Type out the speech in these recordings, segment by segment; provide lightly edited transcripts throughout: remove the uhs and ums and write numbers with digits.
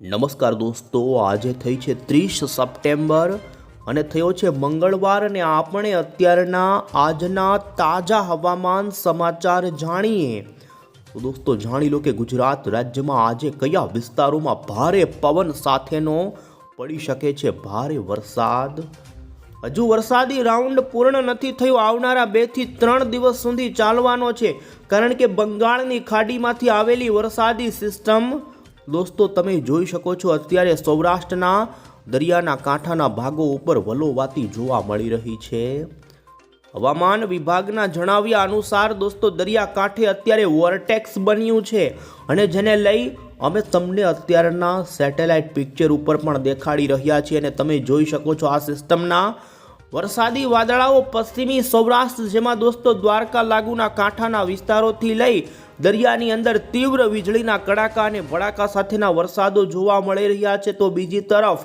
નમસ્કાર દોસ્તો, આજે થઈ છે 30 સપ્ટેમ્બર અને થયો છે મંગળવાર અને આપણે અત્યારના આજના તાજા હવામાન સમાચાર જાણીએ તો દોસ્તો જાણી લો કે ગુજરાત રાજ્યમાં આજે કયા વિસ્તારોમાં ભારે પવન સાથેનો પડી શકે છે ભારે વરસાદ। હજુ વરસાદી રાઉન્ડ પૂર્ણ નથી થયો, આવનારા 2 થી 3 દિવસ સુધી ચાલવાનો છે, કારણ કે બંગાળની ખાડીમાંથી આવેલી વરસાદી સિસ્ટમ દોસ્તો તમે જોઈ શકો છો અત્યારે સૌરાષ્ટ્રના દરિયાના કાંઠાના ભાગો ઉપર વલોવાતી જોવા મળી રહી છે। હવામાન વિભાગના જણાવ્યા અનુસાર દોસ્તો દરિયાકાંઠે અત્યારે વોર્ટેક્સ બન્યું છે અને જેને લઈ અમે તમને અત્યારના સેટેલાઇટ પિક્ચર ઉપર પણ દેખાડી રહ્યા છીએ અને તમે જોઈ શકો છો આ સિસ્ટમના વરસાદી વાદળાઓ પશ્ચિમી સૌરાષ્ટ્ર જેમાં દોસ્તો દ્વારકા લાગુના કાંઠાના વિસ્તારોથી લઈ દરિયાની અંદર તીવ્ર વીજળીના કડાકા અને ભડાકા સાથેના વરસાદો જોવા મળી રહ્યા છે। તો બીજી તરફ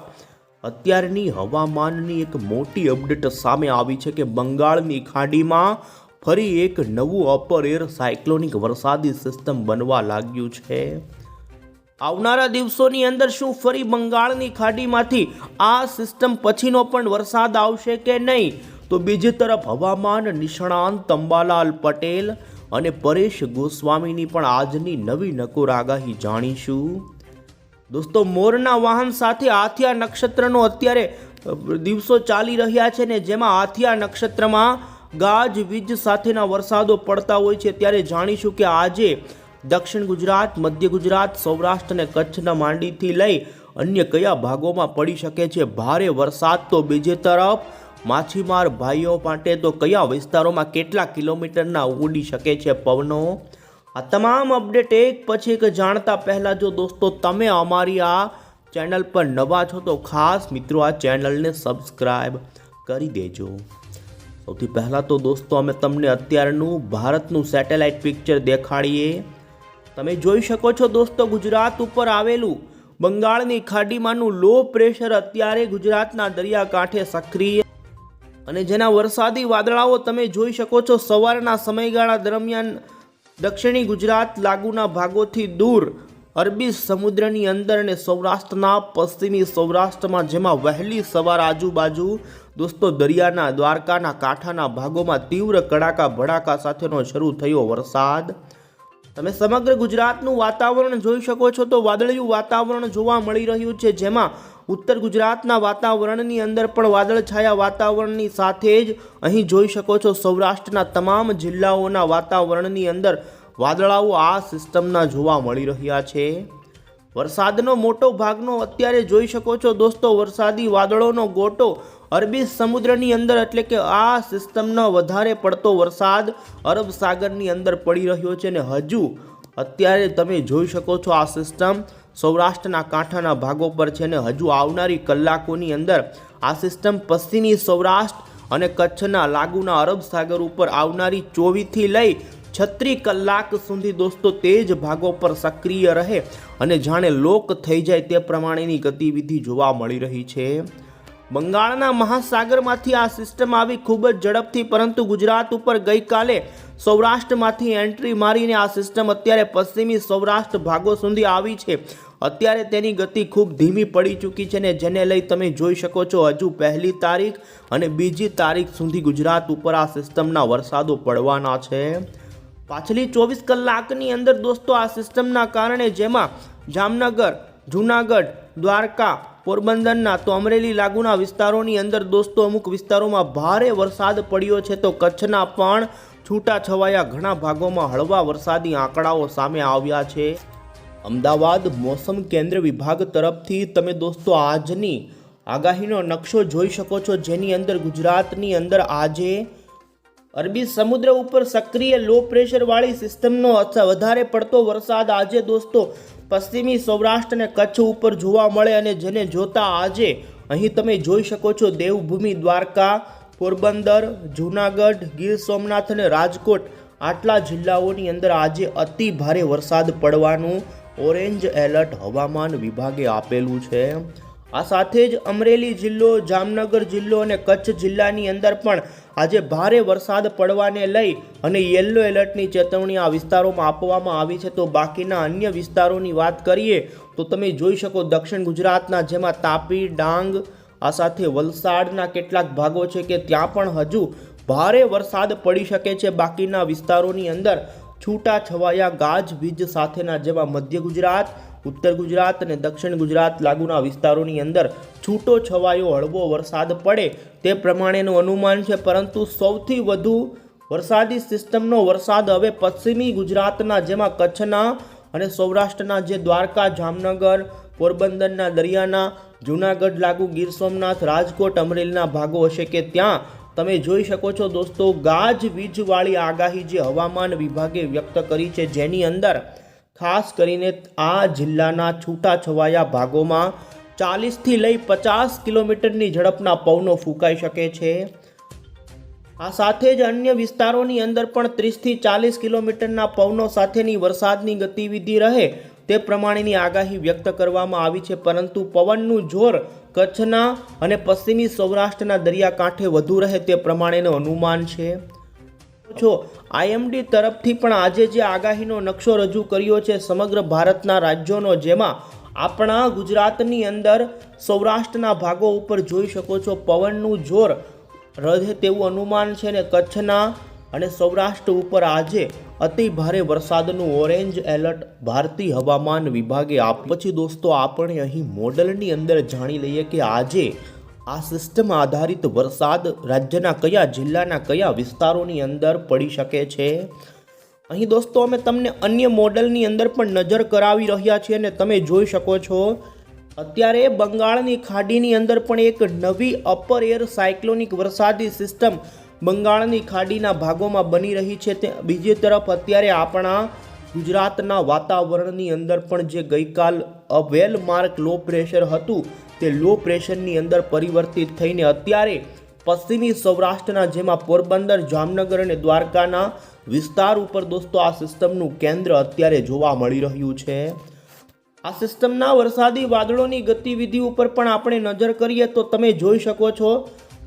અત્યારની હવામાનની એક મોટી અપડેટ સામે આવી છે કે બંગાળની ખાડીમાં ફરી એક નવું અપર એર સાયક્લોનિક વરસાદી સિસ્ટમ બનવા લાગ્યું છે। આવનારા દિવસોની અંદર શું ફરી બંગાળની ખાડીમાંથી આ સિસ્ટમ પછીનો પણ વરસાદ આવશે કે નહીં? તો બીજી તરફ હવામાન નિષ્ણાંત અંબાલાલ પટેલ અને પરેશ ગોસ્વામીની પણ આજની નવી નકોર આગાહી જાણીશું। દોસ્તો મોરના વાહન સાથે આથિયા નક્ષત્રનો અત્યારે દિવસો ચાલી રહ્યા છે ને જેમાં આથિયા નક્ષત્રમાં ગાજવીજ સાથેના વરસાદો પડતા હોય છે, ત્યારે જાણીશું કે આજે દક્ષિણ ગુજરાત, મધ્ય ગુજરાત, સૌરાષ્ટ્ર અને કચ્છના માંડીથી લઈ અન્ય કયા ભાગોમાં પડી શકે છે ભારે વરસાદ। તો બીજી તરફ માછીમાર ભાઈઓ માટે તો કયા વિસ્તારોમાં કેટલા કિલોમીટરના ઉડી શકે છે પવનો? આ તમામ અપડેટ એક પછી એક જાણતા પહેલા જો દોસ્તો તમે અમારી આ ચેનલ પર નવા છો તો ખાસ મિત્રો આ ચેનલને સબસ્ક્રાઇબ કરી દેજો। સૌથી પહેલા તો દોસ્તો અમે તમને અત્યારનું ભારતનું સેટેલાઇટ પિક્ચર દેખાડીએ। તમે જોઈ શકો છો દોસ્તો ગુજરાત ઉપર આવેલું બંગાળની ખાડીમાંનું લો પ્રેશર અત્યારે ગુજરાતના દરિયાકાંઠે સક્રિય અને જેના વરસાદી વાદળાઓ તમે જોઈ શકો છો સવારના સમયગાળા દરમિયાન દક્ષિણી ગુજરાત લાગુના ભાગોથી દૂર અરબી સમુદ્રની અંદર અને સૌરાષ્ટ્રના પશ્ચિમી સૌરાષ્ટ્રમાં જેમાં વહેલી સવાર આજુબાજુ દોસ્તો દરિયાના દ્વારકાના કાંઠાના ભાગોમાં તીવ્ર કડાકા ભડાકા સાથેનો શરૂ થયો વરસાદ। તમે સમગ્ર ગુજરાતનું વાતાવરણ જોઈ શકો છો તો વાદળિયું વાતાવરણ જોવા મળી રહ્યું છે, જેમાં ઉત્તર ગુજરાતના વાતાવરણની અંદર પણ વાદળછાયા વાતાવરણની સાથે જ અહીં જોઈ શકો છો સૌરાષ્ટ્રના તમામ જિલ્લાઓના વાતાવરણની અંદર વાદળાઓ આ સિસ્ટમના જોવા મળી રહ્યા છે। વરસાદનો મોટો ભાગનો અત્યારે જોઈ શકો છો દોસ્તો વરસાદી વાદળોનો ગોટો અરબી સમુદ્રની અંદર એટલે કે આ સિસ્ટમનો વધારે પડતો વરસાદ અરબ સાગરની અંદર પડી રહ્યો છે અને હજુ અત્યારે તમે જોઈ શકો છો આ સિસ્ટમ સૌરાષ્ટ્રના કાંઠાના ભાગો પર છે અને હજુ આવનારી કલાકોની અંદર આ સિસ્ટમ પશ્ચિમી સૌરાષ્ટ્ર અને કચ્છના લાગુના અરબ સાગર ઉપર આવનારી 24 થી લઈ 36 કલાક સુધી દોસ્તો તેજ ભાગો પર સક્રિય રહે અને જાણે લોક થઈ જાય તે પ્રમાણેની ગતિવિધિ જોવા મળી રહી છે। બંગાળના મહાસાગરમાંથી આ સિસ્ટમ આવી ખૂબ જ ઝડપથી, પરંતુ ગુજરાત ઉપર ગઈકાલે સૌરાષ્ટ્રમાંથી એન્ટ્રી મારીને આ સિસ્ટમ અત્યારે પશ્ચિમી સૌરાષ્ટ્ર ભાગો સુધી આવી છે। અત્યારે તેની ગતિ ખૂબ ધીમી પડી ચૂકી છે ને જેને લઈ તમે જોઈ શકો છો હજુ 1લી તારીખ અને 2જી તારીખ સુધી ગુજરાત ઉપર આ સિસ્ટમના વરસાદો પડવાના છે। પાછલી 24 કલાકની અંદર દોસ્તો આ સિસ્ટમના કારણે જેમાં જામનગર, જૂનાગઢ, દ્વારકા, પોરબંદરના તો અમરેલી લાગુના વિસ્તારોની અંદર દોસ્તો અમુક વિસ્તારોમાં ભારે વરસાદ પડ્યો છે, તો કચ્છના પણ છૂટા છવાયા ઘણા ભાગોમાં હળવા વરસાદી આંકડાઓ સામે આવ્યા છે। અમદાવાદ મોસમ કેન્દ્ર વિભાગ તરફથી તમે દોસ્તો આજની આગાહીનો નકશો જોઈ શકો છો, જેની અંદર ગુજરાતની અંદર આજે અરબી સમુદ્ર ઉપર સક્રિય લો પ્રેશરવાળી સિસ્ટમનો વધારે પડતો વરસાદ આજે દોસ્તો પશ્ચિમી સૌરાષ્ટ્ર અને કચ્છ ઉપર જોવા મળે અને જેને જોતા આજે અહીં તમે જોઈ શકો છો દેવભૂમિ દ્વારકા, પોરબંદર, જૂનાગઢ, ગીર સોમનાથ અને રાજકોટ આટલા જિલ્લાઓની અંદર આજે અતિ ભારે વરસાદ પડવાનું ઓરેન્જ એલર્ટ હવામાન વિભાગે આપેલું છે। આ સાથે જ અમરેલી જિલ્લો, જામનગર જિલ્લો અને કચ્છ જિલ્લાની અંદર પણ આજે ભારે વરસાદ પડવાને લઈ અને યલો એલર્ટની ચેતવણી આ વિસ્તારોમાં આપવામાં આવી છે. તો બાકીના અન્ય વિસ્તારોની વાત કરીએ તો તમે જોઈ શકો દક્ષિણ ગુજરાતના જેમાં તાપી, ડાંગ, આ સાથે વલસાડના કેટલાક ભાગો છે કે ત્યાં પણ હજુ ભારે વરસાદ પડી શકે છે. બાકીના વિસ્તારોની અંદર છૂટા છવાયા ગાજવીજ સાથેના જેમાં મધ્ય ગુજરાત, ઉત્તર ગુજરાત અને દક્ષિણ ગુજરાત લાગુના વિસ્તારોની અંદર છૂટો છવાયો હળવો વરસાદ પડે તે પ્રમાણેનું અનુમાન છે. પરંતુ સૌથી વધુ વરસાદી સિસ્ટમનો વરસાદ હવે પશ્ચિમી ગુજરાતના જેમાં કચ્છના અને સૌરાષ્ટ્રના જે દ્વારકા, જામનગર, પોરબંદરના દરિયાના, જૂનાગઢ લાગુ, ગીર સોમનાથ, રાજકોટ, અમરેલીના ભાગો હશે કે ત્યાં તમે જોઈ શકો છો દોસ્તો ગાજવીજવાળી આગાહી જે હવામાન વિભાગે વ્યક્ત કરી છે, જેની અંદર ખાસ કરીને આ જિલ્લાના છૂટાછવાયા ભાગોમાં 40થી લઈ 50 કિલોમીટરની ઝડપના પવનો ફૂંકાઈ શકે છે. આ સાથે જ અન્ય વિસ્તારોની અંદર પણ 30થી 40 કિલોમીટરના પવનો સાથેની વરસાદની ગતિવિધિ રહે તે પ્રમાણેની આગાહી વ્યક્ત કરવામાં આવી છે. પરંતુ પવનનું જોર કચ્છના અને પશ્ચિમી સૌરાષ્ટ્રના દરિયાકાંઠે વધુ રહે તે પ્રમાણેનું અનુમાન છે. આઈએમડી તરફથી પણ આજે જે આગાહીનો નકશો રજૂ કર્યો છે સમગ્ર ભારતના રાજ્યોનો, જેમાં આપણા ગુજરાતની અંદર સૌરાષ્ટ્રના ભાગો ઉપર જોઈ શકો છો પવનનું જોર રહે તેવું અનુમાન છે અને કચ્છના અને સૌરાષ્ટ્ર ઉપર આજે અતિ ભારે વરસાદનું ઓરેન્જ એલર્ટ ભારતીય હવામાન વિભાગે આપ્યું. પછી દોસ્તો આપણે અહીં મોડલની અંદર જાણી લઈએ કે આજે આ સિસ્ટમ આધારિત વરસાદ રાજ્યના કયા જિલ્લાના કયા વિસ્તારોની અંદર પડી શકે છે. અહીં દોસ્તો અમે તમને અન્ય મોડલની અંદર પણ નજર કરાવી રહ્યા છીએ અને તમે જોઈ શકો છો અત્યારે બંગાળની ખાડીની અંદર પણ એક નવી અપર એર સાયક્લોનિક વરસાદી સિસ્ટમ બંગાળની ખાડીના ભાગોમાં બની રહી છે. બીજી તરફ અત્યારે આપણા ગુજરાતના વાતાવરણની અંદર પણ જે ગઈકાલ વેલ માર્ક લો પ્રેશર હતું તે લો પ્રેશરની અંદર પરિવર્તિત થઈને અત્યારે પશ્ચિમી સૌરાષ્ટ્રના જેમાં પોરબંદર, જામનગર અને દ્વારકાના વિસ્તાર ઉપર દોસ્તો આ સિસ્ટમનું કેન્દ્ર અત્યારે જોવા મળી રહ્યું છે. આ સિસ્ટમના વરસાદી વાદળોની ગતિવિધિ ઉપર પણ આપણે નજર કરીએ તો તમે જોઈ શકો છો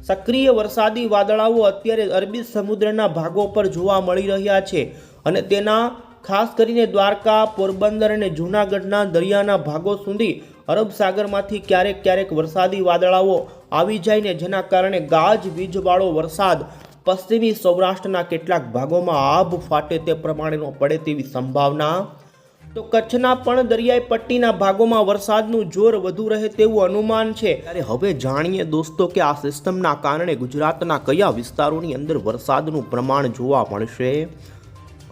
સક્રિય વરસાદી વાદળાઓ અત્યારે અરબી સમુદ્રના ભાગો પર જોવા મળી રહ્યા છે અને તેના ખાસ કરીને દ્વારકા, પોરબંદર અને જૂનાગઢના દરિયાના ભાગો સુધી અરબ સાગરમાંથી ક્યારેક વરસાદી વાદળાઓ આવી જાય ને જેના કારણે ગાજવીજવાળો વરસાદ પશ્ચિમી સૌરાષ્ટ્રના કેટલાક ભાગોમાં આભ ફાટે તે પ્રમાણેનો પડે તેવી સંભાવના. તો કચ્છના પણ દરિયાઈ પટ્ટીના ભાગોમાં વરસાદનું જોર વધુ રહે તેવું અનુમાન છે. ત્યારે હવે જાણીએ દોસ્તો કે આ સિસ્ટમના કારણે ગુજરાતના કયા વિસ્તારોની અંદર વરસાદનું પ્રમાણ જોવા મળશે.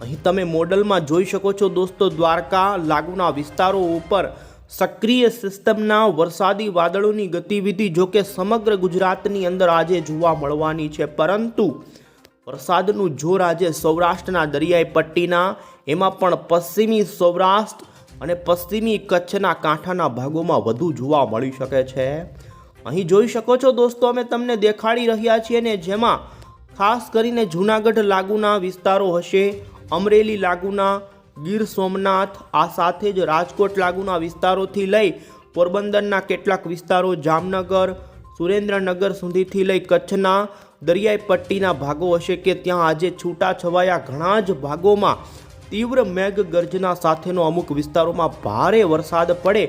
અહીં તમે મોડલમાં જોઈ શકો છો દોસ્તો દ્વારકા લાગુના વિસ્તારો ઉપર સક્રિય સિસ્ટમના વરસાદી વાદળોની ગતિવિધિ જો કે સમગ્ર ગુજરાતની અંદર આજે જોવા મળવાની છે, પરંતુ વરસાદનું જોર આજે સૌરાષ્ટ્રના દરિયાઈ પટ્ટીના એમાં પણ પશ્ચિમી સૌરાષ્ટ્ર અને પશ્ચિમી કચ્છના કાંઠાના ભાગોમાં વધુ જોવા મળી શકે છે. અહીં જોઈ શકો છો દોસ્તો અમે તમને દેખાડી રહ્યા છીએ ને જેમાં ખાસ કરીને જૂનાગઢ લાગુના વિસ્તારો હશે, અમરેલી લાગુના, ગીર સોમનાથ, આ સાથે જ રાજકોટ લાગુના વિસ્તારોથી લઈ પોરબંદરના કેટલાક વિસ્તારો, જામનગર, સુરેન્દ્રનગર સુધીથી લઈ કચ્છના દરિયાઈ પટ્ટીના ભાગો હશે કે ત્યાં આજે છૂટા છવાયા ઘણા જ ભાગોમાં તીવ્ર મેઘ ગર્જના સાથેનો અમુક વિસ્તારોમાં ભારે વરસાદ પડે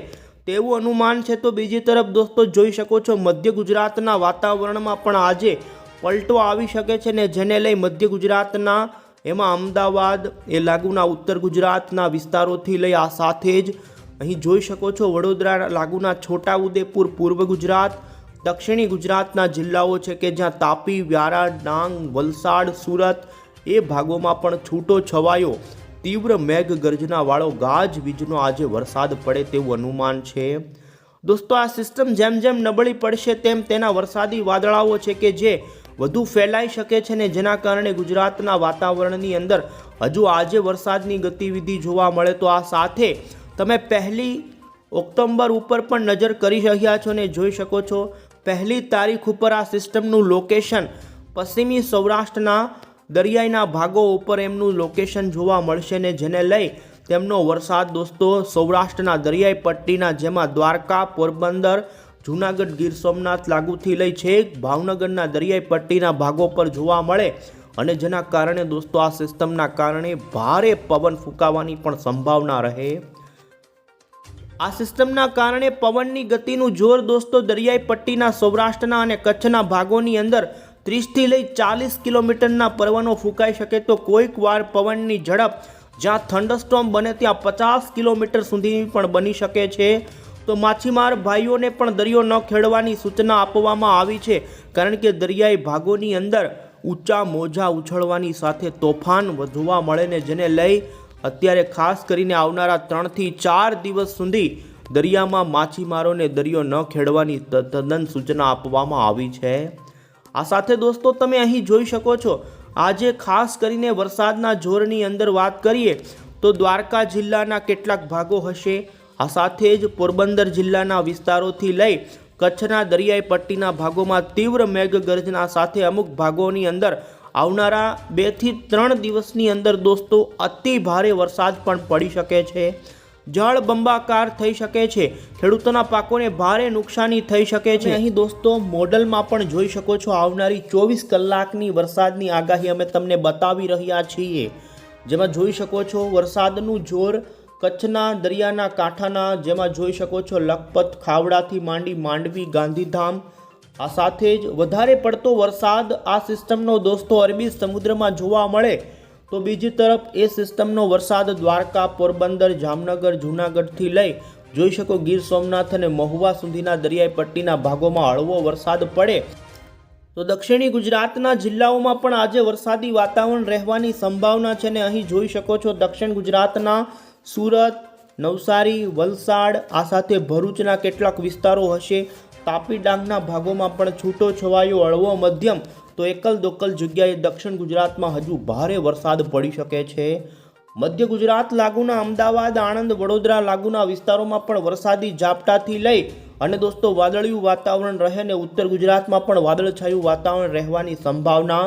તેવું અનુમાન છે. તો બીજી તરફ દોસ્તો જોઈ શકો છો મધ્ય ગુજરાતના વાતાવરણમાં પણ આજે પલટો આવી શકે છે ને જેને લઈ મધ્ય ગુજરાતના એમાં અમદાવાદ એ લાગુના ઉત્તર ગુજરાતના વિસ્તારોથી લઈ આ સાથે જ અહીં જોઈ શકો છો વડોદરા લાગુના છોટાઉદેપુર, પૂર્વ ગુજરાત, દક્ષિણી ગુજરાતના જિલ્લાઓ છે કે જ્યાં તાપી, વ્યારા, ડાંગ, વલસાડ, સુરત એ ભાગોમાં પણ છૂટો છવાયો તીવ્ર મેઘ ગર્જનાવાળો ગાજવીજનો આજે વરસાદ પડે તેવું અનુમાન છે. દોસ્તો આ સિસ્ટમ જેમ જેમ નબળી પડશે તેમ તેના વરસાદી વાદળાઓ છે કે જે વધુ ફેલાઈ શકે છે ને જેના કારણે ગુજરાતના વાતાવરણની અંદર હજુ આજે વરસાદની ગતિવિધિ જોવા મળે. તો આ સાથે તમે 1 ઓક્ટોબર ઉપર પણ નજર કરી રહ્યા છો ને જોઈ શકો છો 1 તારીખ ઉપર આ સિસ્ટમનું લોકેશન પશ્ચિમી સૌરાષ્ટ્રના દરિયાઈના ભાગો ઉપર એમનું લોકેશન જોવા મળશે ને જેને લઈ તેમનો વરસાદ દોસ્તો સૌરાષ્ટ્રના દરિયાઈ પટ્ટીના જેમાં દ્વારકા, પોરબંદર, જૂનાગઢ ગીર સોમનાથ લાગુથી લઈ છેક ભાવનગરના દરિયાઈ પટ્ટીના ભાગો પર જોવા મળે અને જેના કારણે દોસ્તો આ સિસ્ટમના કારણે ભારે પવન ફૂંકાવાની પણ સંભાવના રહે। આ સિસ્ટમના કારણે પવનની ગતિનું જોર દોસ્તો દરિયાઈ પટ્ટીના સૌરાષ્ટ્રના અને કચ્છના ભાગોની અંદર 30થી લઈ 40 કિલોમીટરના પવનો ફૂંકાઈ શકે તો કોઈક વાર પવનની ઝડપ જ્યાં થંડરસ્ટોર્મ બને ત્યાં 50 કિલોમીટર સુધીની પણ બની શકે છે। તો માછીમાર ભાઈઓને પણ દરિયો ન ખેડવાની સૂચના આપવામાં આવી છે, કારણ કે દરિયાઈ ભાગોની અંદર ઊંચા મોજા ઉછળવાની સાથે તોફાન જોવા મળે ને જેને લઈ અત્યારે ખાસ કરીને આવનારા 3 થી 4 દિવસ સુધી દરિયામાં માછીમારોને દરિયો ન ખેડવાની તદ્દન સૂચના આપવામાં આવી છે। આ સાથે દોસ્તો તમે અહીં જોઈ શકો છો, આજે ખાસ કરીને વરસાદના જોરની અંદર વાત કરીએ તો દ્વારકા જિલ્લાના કેટલાક ભાગો હશે, આ સાથે જ પોરબંદર જિલ્લાના વિસ્તારોથી લઈ કચ્છના દરિયાઈ પટ્ટીના ભાગોમાં તીવ્ર મેઘગર્જના સાથે અમુક ભાગોની અંદર આવનારા 2 થી 3 દિવસની અંદર દોસ્તો અતિ ભારે વરસાદ પણ પડી શકે છે, જળ બંબાકાર થઈ શકે છે, ખેડૂતોના પાકોને ભારે નુકસાની થઈ શકે છે। અહીં દોસ્તો મોડલમાં પણ જોઈ શકો છો, આવનારી 24 કલાકની વરસાદની આગાહી અમે તમને બતાવી રહ્યા છીએ, જેમાં જોઈ શકો છો વરસાદનું જોર કચ્છના દરિયાના કાંઠાના, જેમાં જોઈ શકો છો લખપત ખાવડાથી માંડી માંડવી ગાંધીધામ, આ સાથે જ વધારે પડતો વરસાદ આ સિસ્ટમનો દોસ્તો અરબી સમુદ્રમાં જોવા મળે તો બીજી તરફ એ સિસ્ટમનો વરસાદ દ્વારકા, પોરબંદર, જામનગર, જૂનાગઢથી લઈ જોઈ શકો ગીર સોમનાથ અને મહુવા સુધીના દરિયાઈ પટ્ટીના ભાગોમાં હળવો વરસાદ પડે તો દક્ષિણી ગુજરાતના જિલ્લાઓમાં પણ આજે વરસાદી વાતાવરણ રહેવાની સંભાવના છે। ને અહીં જોઈ શકો છો દક્ષિણ ગુજરાતના સુરત, નવસારી, વલસાડ, આ સાથે ભરૂચના કેટલાક વિસ્તારો હશે, તાપી ડાંગના ભાગોમાં પણ છૂટો છવાયો હળવો મધ્યમ તો એકલ દોકલ જગ્યાએ દક્ષિણ ગુજરાતમાં હજુ ભારે વરસાદ પડી શકે છે। મધ્ય ગુજરાત લાગુના અમદાવાદ, આણંદ, વડોદરા લાગુના વિસ્તારોમાં પણ વરસાદી ઝાપટાથી લઈ અને દોસ્તો વાદળિયું વાતાવરણ રહે ને ઉત્તર ગુજરાતમાં પણ વાદળછાયું વાતાવરણ રહેવાની સંભાવના।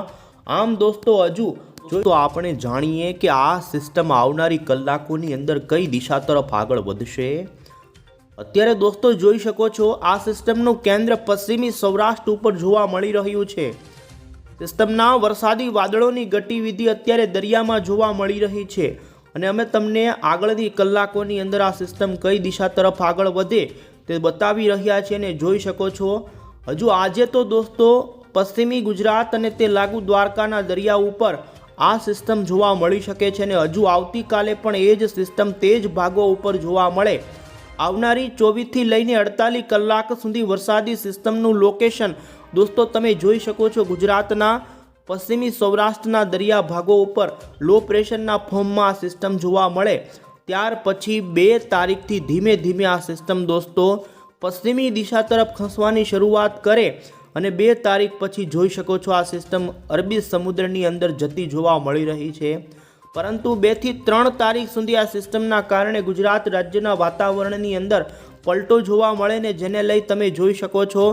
આમ દોસ્તો હજુ તો આપણે જાણીએ કે આ સિસ્ટમ આવનારી કલાકોની અંદર કઈ દિશા તરફ આગળ વધશે। અત્યારે દોસ્તો જોઈ શકો છો આ સિસ્ટમનું કેન્દ્ર પશ્ચિમી સૌરાષ્ટ્ર ઉપર જોવા મળી રહ્યું છે। સિસ્ટમના વરસાદી વાદળોની ગતિવિધિ અત્યારે દરિયામાં જોવા મળી રહી છે અને અમે તમને આગળની કલાકોની અંદર આ સિસ્ટમ કઈ દિશા તરફ આગળ વધે તે બતાવી રહ્યા છીએ અને જોઈ શકો છો હજુ આજે તો દોસ્તો પશ્ચિમી ગુજરાત અને તે લાગુ દ્વારકાના દરિયા ઉપર આ સિસ્ટમ જોવા મળી શકે છે અને હજુ આવતીકાલે પણ એ જ સિસ્ટમ તે જ ભાગો ઉપર જોવા મળે। આવનારી 24 થી લઈને 48 કલાક સુધી વરસાદી સિસ્ટમનું લોકેશન દોસ્તો તમે જોઈ શકો છો, ગુજરાતના પશ્ચિમી સૌરાષ્ટ્રના દરિયા ભાગો ઉપર લો પ્રેશરના ફોર્મમાં આ સિસ્ટમ જોવા મળે। ત્યાર પછી 2 તારીખથી ધીમે ધીમે આ સિસ્ટમ દોસ્તો પશ્ચિમી દિશા તરફ ખસવાની શરૂઆત કરે અને 2 તારીખ પછી જોઈ શકો છો આ સિસ્ટમ અરબી સમુદ્રની અંદર જતી જોવા મળી રહી છે, પરંતુ 2 થી 3 તારીખ સુધી આ સિસ્ટમના કારણે ગુજરાત રાજ્યના વાતાવરણની અંદર પલટો જોવા મળે ને જેને લઈ તમે જોઈ શકો છો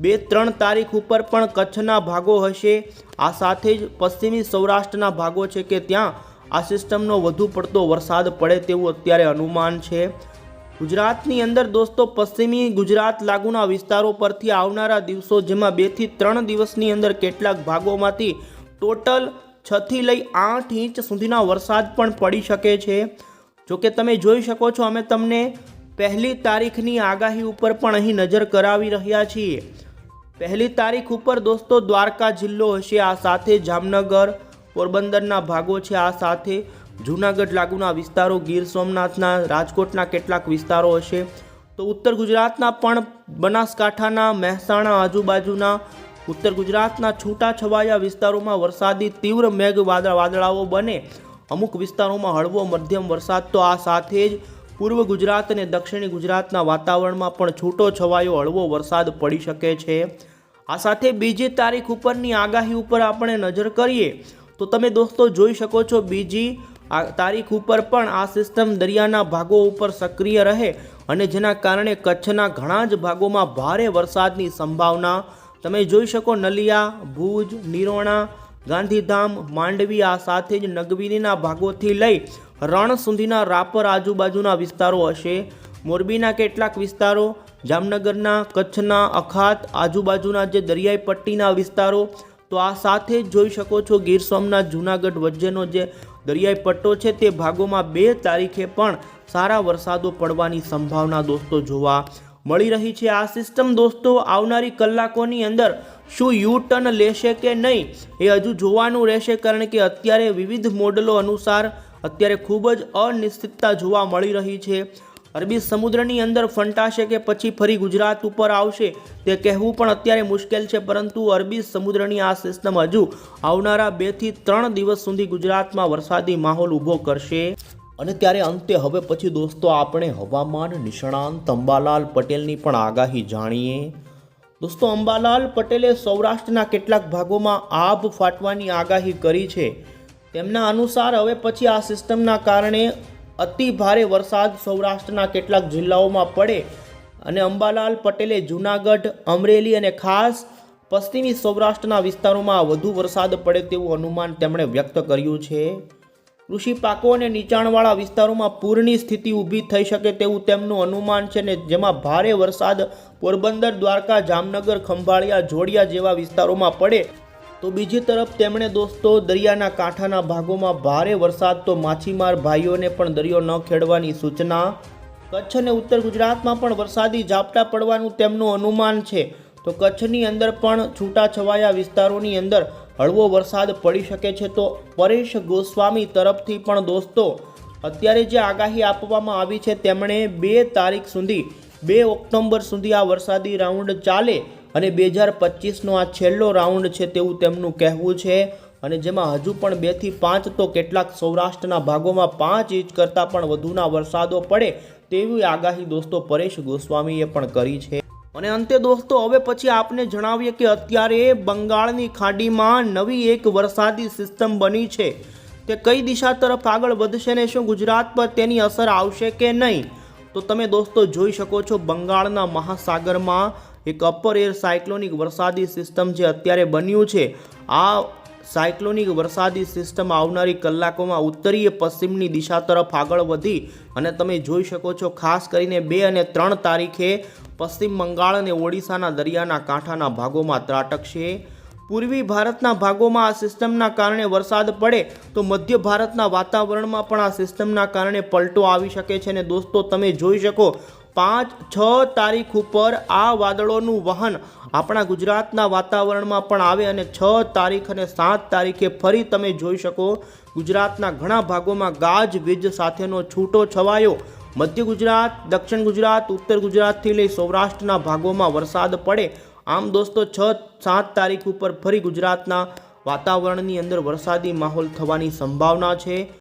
2-3 તારીખ ઉપર પણ કચ્છના ભાગો હશે, આ સાથે જ પશ્ચિમી સૌરાષ્ટ્રના ભાગો છે કે ત્યાં આ સિસ્ટમનો વધુ પડતો વરસાદ પડે તેવું અત્યારે અનુમાન છે। ગુજરાતની અંદર દોસ્તો પશ્ચિમી ગુજરાત લાગુના વિસ્તારો પરથી આવનારા દિવસો જેમાં 2 થી 3 દિવસની અંદર કેટલાક ભાગોમાંથી ટોટલ 6 થી લઈ 8 ઇંચ સુધીના વરસાદ પણ પડી શકે છે। જોકે તમે જોઈ શકો છો અમે તમને 1 તારીખની આગાહી ઉપર પણ અહીં નજર કરાવી રહ્યા છીએ। 1 તારીખ ઉપર દોસ્તો દ્વારકા જિલ્લો હશે, આ સાથે જામનગર, પોરબંદરના ભાગો છે, આ સાથે જૂનાગઢ લાગુના વિસ્તારો, ગીર સોમનાથના, રાજકોટના કેટલાક વિસ્તારો હશે, તો ઉત્તર ગુજરાતના પણ બનાસકાંઠાના, મહેસાણા આજુબાજુના ઉત્તર ગુજરાતના છૂટાછવાયા વિસ્તારોમાં વરસાદી તીવ્ર મેઘ વાદળાઓ બને, અમુક વિસ્તારોમાં હળવો મધ્યમ વરસાદ, તો આ સાથે જ પૂર્વ ગુજરાત અને દક્ષિણી ગુજરાતના વાતાવરણમાં પણ છૂટો છવાયો હળવો વરસાદ પડી શકે છે। આ સાથે 2 તારીખ ઉપરની આગાહી ઉપર આપણે નજર કરીએ તો તમે દોસ્તો જોઈ શકો છો 2 તારીખ ઉપર પણ આ સિસ્ટમ દરિયાના ભાગો ઉપર સક્રિય રહે અને જેના કારણે કચ્છના ઘણા જ ભાગોમાં ભારે વરસાદની સંભાવના તમે જોઈ શકો। નલિયા, ભુજ, નિરોણા, ગાંધીધામ, માંડવી, આ સાથે જ નગવીના ભાગોથી લઈ રણ સુધીના રાપર આજુબાજુના વિસ્તારો હશે, મોરબીના કેટલાક વિસ્તારો, જામનગરના, કચ્છના, અખાત આજુબાજુના જે દરિયાઈ પટ્ટીના વિસ્તારો, તો આ સાથે જ જોઈ શકો છો ગીર સોમનાથ, જૂનાગઢ વચ્ચેનો જે દરિયાઈ પટ્ટો છે તે ભાગોમાં 2 તારીખે પણ સારા વરસાદો પડવાની સંભાવના દોસ્તો જોવા મળી રહી છે. આ સિસ્ટમ દોસ્તો આવનારી કલાકોની અંદર શું યુ ટર્ન લેશે કે નહીં એ હજુ જોવાનું રહેશે, કારણ કે અત્યારે વિવિધ મોડલો અનુસાર અત્યારે ખૂબ જ અનિશ્ચિતતા જોવા મળી રહી છે. અરબી સમુદ્રની અંદર ફંટાશે કે પછી ફરી ગુજરાત ઉપર આવશે તે કહેવું પણ અત્યારે મુશ્કેલ છે, પરંતુ અરબી સમુદ્રની આ સિસ્ટમ હજુ આવનારા 2 થી 3 દિવસ સુધી ગુજરાતમાં વરસાદી માહોલ ઊભો કરશે. અને ત્યારે અંતે હવે પછી દોસ્તો આપણે હવામાન નિષ્ણાંત અંબાલાલ પટેલની પણ આગાહી જાણીએ. દોસ્તો અંબાલાલ પટેલે સૌરાષ્ટ્રના કેટલાક ભાગોમાં આભ ફાટવાની આગાહી કરી છે. તેમના અનુસાર હવે પછી આ સિસ્ટમના કારણે અતિ ભારે વરસાદ સૌરાષ્ટ્રના કેટલાક જિલ્લાઓમાં પડે અને અંબાલાલ પટેલે જૂનાગઢ, અમરેલી અને ખાસ પશ્ચિમી સૌરાષ્ટ્રના વિસ્તારોમાં વધુ વરસાદ પડે તેવું અનુમાન તેમણે વ્યક્ત કર્યું છે. કૃષિ પાકો અને નીચાણવાળા વિસ્તારોમાં પૂરની સ્થિતિ ઊભી થઈ શકે તેવું તેમનું અનુમાન છે ને જેમાં ભારે વરસાદ પોરબંદર, દ્વારકા, જામનગર, ખંભાળિયા, જોડિયા જેવા વિસ્તારોમાં પડે. તો બીજી તરફ તેમણે દોસ્તો દરિયાના કાંઠાના ભાગોમાં ભારે વરસાદ, તો માછીમાર ભાઈઓને પણ દરિયો ન ખેડવાની સૂચના. કચ્છ અને ઉત્તર ગુજરાતમાં પણ વરસાદી ઝાપટા પડવાનું તેમનું અનુમાન છે. તો કચ્છની અંદર પણ છૂટાછવાયા વિસ્તારોની અંદર હળવો વરસાદ પડી શકે છે. તો પરેશ ગોસ્વામી તરફથી પણ દોસ્તો અત્યારે જે આગાહી આપવામાં આવી છે તેમણે 2 તારીખ સુધી 2 ઓક્ટોબર સુધી આ વરસાદી રાઉન્ડ ચાલે અને 2025નો આ છેલ્લો રાઉન્ડ છે તેવું તેમનું કહેવું છે. અને જેમાં હજુ પણ 2 થી 5 તો કેટલાક સૌરાષ્ટ્રના ભાગોમાં 5 ઇંચ કરતાં પણ વધુના વરસાદો પડે તેવી આગાહી દોસ્તો પરેશ ગોસ્વામીએ પણ કરી છે. અને અંતે દોસ્તો હવે પછી આપને જણાવીએ કે અત્યારે બંગાળની ખાડીમાં નવી એક વરસાદી સિસ્ટમ બની છે. તે કઈ દિશા તરફ આગળ વધશે ને શું ગુજરાત પર તેની અસર આવશે કે નહીં, તો તમે દોસ્તો જોઈ શકો છો બંગાળના મહાસાગરમાં એક અપર એર સાયક્લોનિક વરસાદી સિસ્ટમ જે અત્યારે બન્યું છે. આ સાયક્લોનિક વરસાદી સિસ્ટમ આવનારી કલાકોમાં ઉત્તરીય પશ્ચિમની દિશા તરફ આગળ વધી અને તમે જોઈ શકો છો ખાસ કરીને 2 અને 3 તારીખે પશ્ચિમ બંગાળ અને ઓડિશાના દરિયાના કાંઠાના ભાગોમાં ત્રાટકશે. પૂર્વી ભારતના ભાગોમાં આ સિસ્ટમના કારણે વરસાદ પડે તો મધ્ય ભારતના વાતાવરણમાં પણ આ સિસ્ટમના કારણે પલટો આવી શકે છે. અને દોસ્તો તમે જોઈ શકો 5-6 તારીખ ઉપર આ વાદળોનું વહન આપણા ગુજરાતના વાતાવરણમાં પણ આવે અને 6 તારીખ અને 7 તારીખે ફરી તમે જોઈ શકો ગુજરાતના ઘણા ભાગોમાં ગાજવીજ સાથેનો છૂટો છવાયો મધ્ય ગુજરાત, દક્ષિણ ગુજરાત, ઉત્તર ગુજરાતથી લઈ સૌરાષ્ટ્રના ભાગોમાં વરસાદ પડે. આમ દોસ્તો 6-7 તારીખ ઉપર ફરી ગુજરાતના વાતાવરણની અંદર વરસાદી માહોલ થવાની સંભાવના છે.